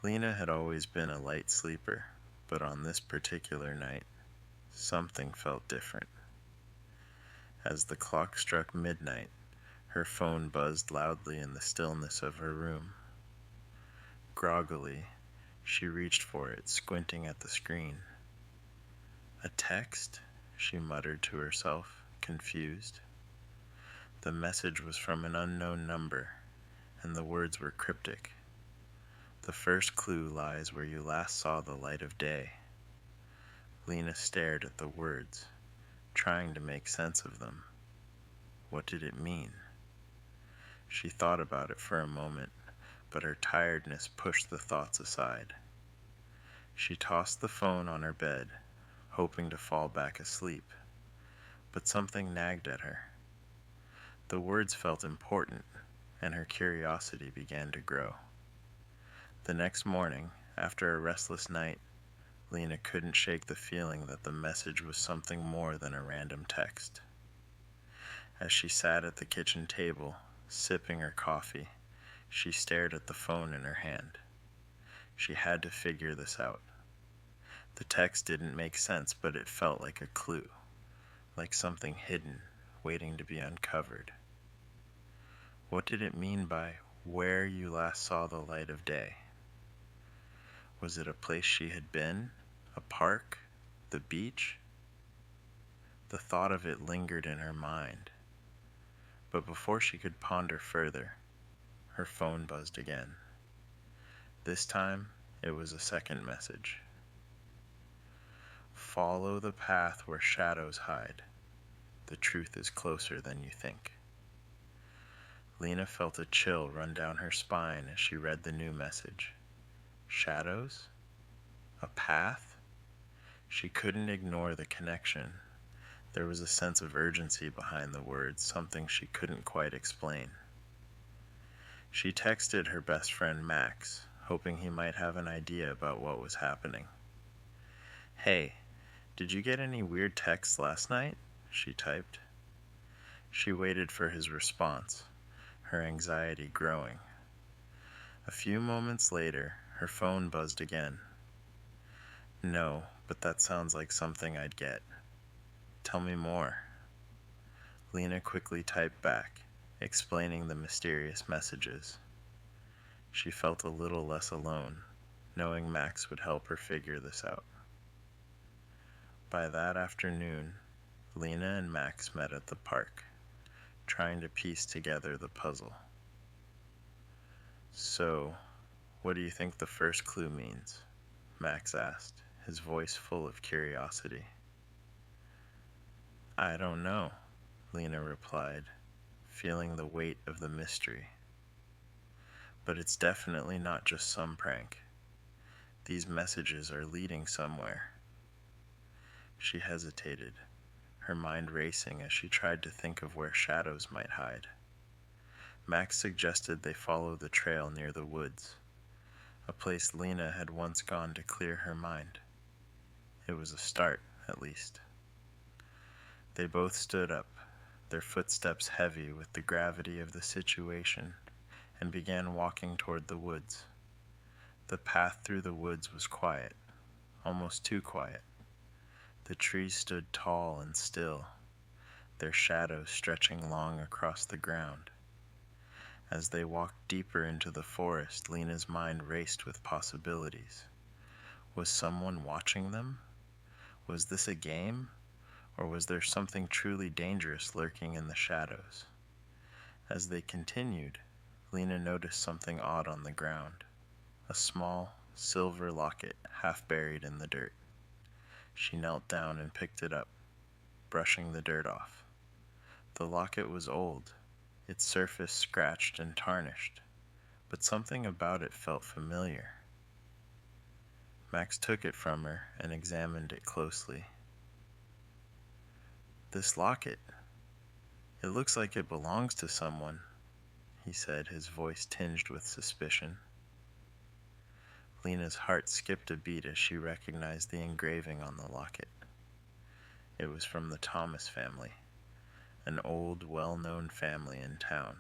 Lena had always been a light sleeper, but on this particular night, something felt different. As the clock struck midnight, her phone buzzed loudly in the stillness of her room. Groggily, she reached for it, squinting at the screen. A text? She muttered to herself, confused. The message was from an unknown number, and the words were cryptic. The first clue lies where you last saw the light of day. Lena stared at the words, trying to make sense of them. What did it mean? She thought about it for a moment, but her tiredness pushed the thoughts aside. She tossed the phone on her bed, hoping to fall back asleep, but something nagged at her. The words felt important, and her curiosity began to grow. The next morning, after a restless night, Lena couldn't shake the feeling that the message was something more than a random text. As she sat at the kitchen table, sipping her coffee, she stared at the phone in her hand. She had to figure this out. The text didn't make sense, but it felt like a clue, like something hidden, waiting to be uncovered. What did it mean by where you last saw the light of day? Was it a place she had been? A park? The beach? The thought of it lingered in her mind. But before she could ponder further, her phone buzzed again. This time, it was a second message. Follow the path where shadows hide. The truth is closer than you think. Lena felt a chill run down her spine as she read the new message. Shadows? A path? She couldn't ignore the connection. There was a sense of urgency behind the words, something she couldn't quite explain. She texted her best friend Max, hoping he might have an idea about what was happening. Hey, did you get any weird texts last night? She typed. She waited for his response, her anxiety growing. A few moments later, her phone buzzed again. No, but that sounds like something I'd get. Tell me more. Lena quickly typed back, explaining the mysterious messages. She felt a little less alone, knowing Max would help her figure this out. By that afternoon, Lena and Max met at the park, trying to piece together the puzzle. So, what do you think the first clue means? Max asked, his voice full of curiosity. I don't know, Lena replied, feeling the weight of the mystery. But it's definitely not just some prank. These messages are leading somewhere. She hesitated, her mind racing as she tried to think of where shadows might hide. Max suggested they follow the trail near the woods, a place Lena had once gone to clear her mind. It was a start, at least. They both stood up, their footsteps heavy with the gravity of the situation, and began walking toward the woods. The path through the woods was quiet, almost too quiet. The trees stood tall and still, their shadows stretching long across the ground. As they walked deeper into the forest, Lena's mind raced with possibilities. Was someone watching them? Was this a game? Or was there something truly dangerous lurking in the shadows? As they continued, Lena noticed something odd on the ground. A small, silver locket half buried in the dirt. She knelt down and picked it up, brushing the dirt off. The locket was old, its surface scratched and tarnished, but something about it felt familiar. Max took it from her and examined it closely. This locket, it looks like it belongs to someone, he said, his voice tinged with suspicion. Lena's heart skipped a beat as she recognized the engraving on the locket. It was from the Thomas family, an old, well-known family in town.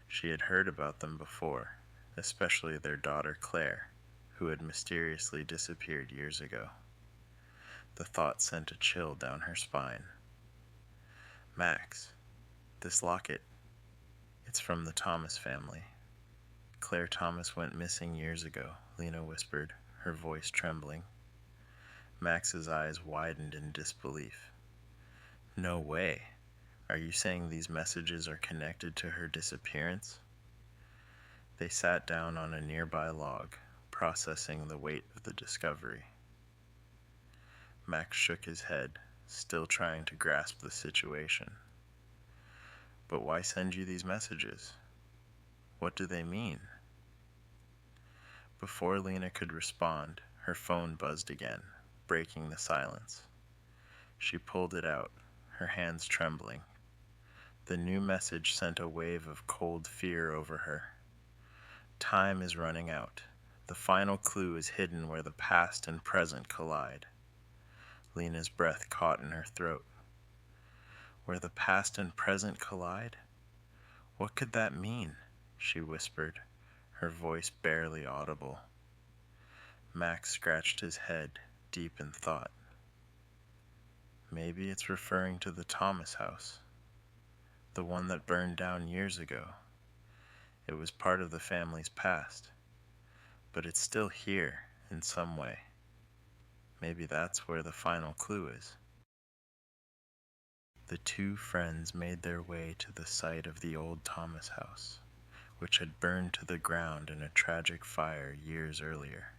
She had heard about them before, especially their daughter Claire, who had mysteriously disappeared years ago. The thought sent a chill down her spine. Max, this locket, it's from the Thomas family. Claire Thomas went missing years ago, Lena whispered, her voice trembling. Max's eyes widened in disbelief. No way. Are you saying these messages are connected to her disappearance? They sat down on a nearby log, processing the weight of the discovery. Max shook his head, still trying to grasp the situation. But why send you these messages? What do they mean? Before Lena could respond, her phone buzzed again, breaking the silence. She pulled it out, her hands trembling. The new message sent a wave of cold fear over her. Time is running out. The final clue is hidden where the past and present collide. Lena's breath caught in her throat. Where the past and present collide? What could that mean? She whispered, her voice barely audible. Max scratched his head, deep in thought. Maybe it's referring to the Thomas house, the one that burned down years ago. It was part of the family's past, but it's still here in some way. Maybe that's where the final clue is. The two friends made their way to the site of the old Thomas house, which had burned to the ground in a tragic fire years earlier.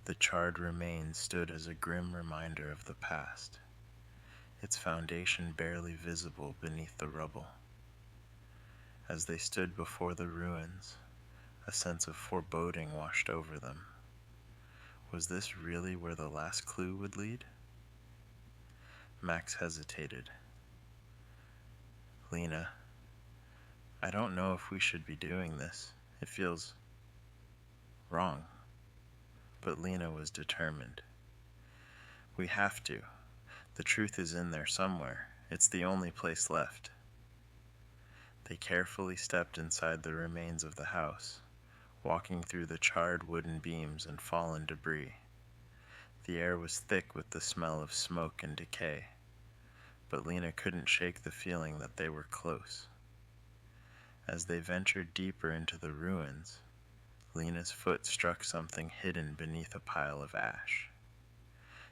The charred remains stood as a grim reminder of the past, its foundation barely visible beneath the rubble. As they stood before the ruins, a sense of foreboding washed over them. Was this really where the last clue would lead? Max hesitated. Lena, I don't know if we should be doing this. It feels wrong. But Lena was determined. We have to. The truth is in there somewhere. It's the only place left. They carefully stepped inside the remains of the house, walking through the charred wooden beams and fallen debris. The air was thick with the smell of smoke and decay, but Lena couldn't shake the feeling that they were close. As they ventured deeper into the ruins, Lena's foot struck something hidden beneath a pile of ash.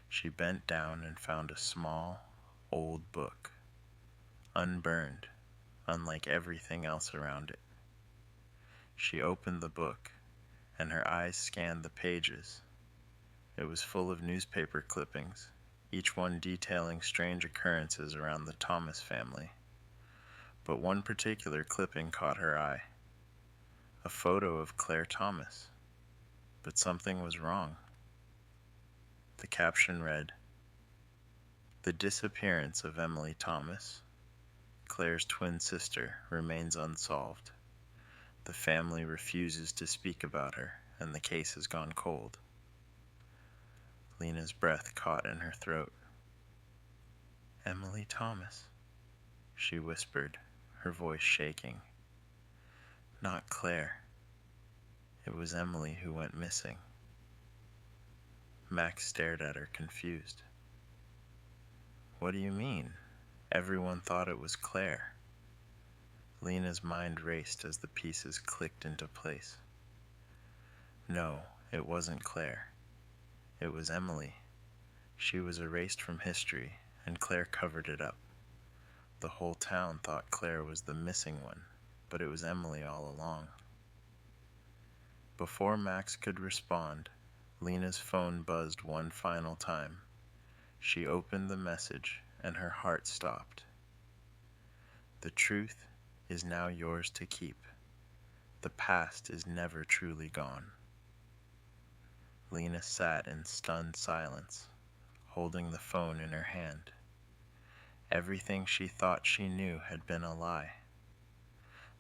She bent down and found a small, old book, unburned, unlike everything else around it. She opened the book, and her eyes scanned the pages. It was full of newspaper clippings, each one detailing strange occurrences around the Thomas family. But one particular clipping caught her eye. A photo of Claire Thomas. But something was wrong. The caption read, "The disappearance of Emily Thomas, Claire's twin sister, remains unsolved. The family refuses to speak about her, and the case has gone cold." Lena's breath caught in her throat. "Emily Thomas," she whispered, her voice shaking. Not Claire. It was Emily who went missing. Max stared at her, confused. "What do you mean? Everyone thought it was Claire." Lena's mind raced as the pieces clicked into place. No, it wasn't Claire. It was Emily. She was erased from history, and Claire covered it up. The whole town thought Claire was the missing one, but it was Emily all along. Before Max could respond, Lena's phone buzzed one final time. She opened the message, and her heart stopped. "The truth is now yours to keep. The past is never truly gone." Lena sat in stunned silence, holding the phone in her hand. Everything she thought she knew had been a lie.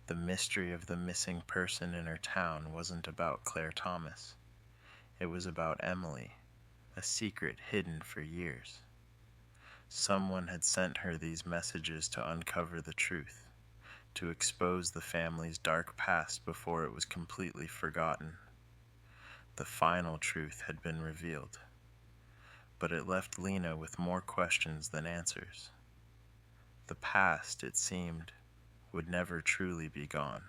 The mystery of the missing person in her town wasn't about Claire Thomas. It was about Emily, a secret hidden for years. Someone had sent her these messages to uncover the truth, to expose the family's dark past before it was completely forgotten. The final truth had been revealed, but it left Lena with more questions than answers. The past, it seemed, would never truly be gone.